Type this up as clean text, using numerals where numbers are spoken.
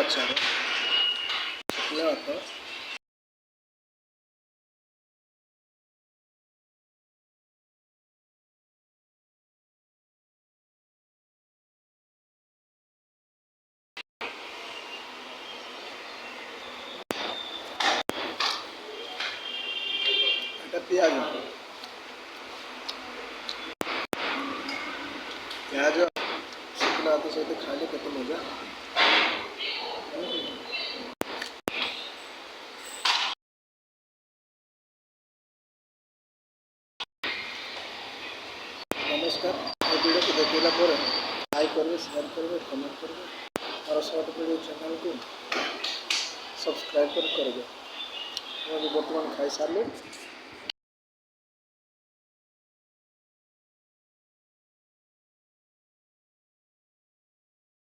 ଆଚାର, ଶୁଖିଲା ଭାତ, এটা ପିଆଜ ଶୁଖିଲା ଭାତ ସହିତ ଖାଇଲେ କେତେ ମଜା। नमस्कार वीडियो को देखला पर लाइक करेंगे, शेयर करेंगे, कमेंट करेंगे और शॉर्ट वीडियो चैनल को सब्सक्राइब करेंगे। बर्तमान खाई सारे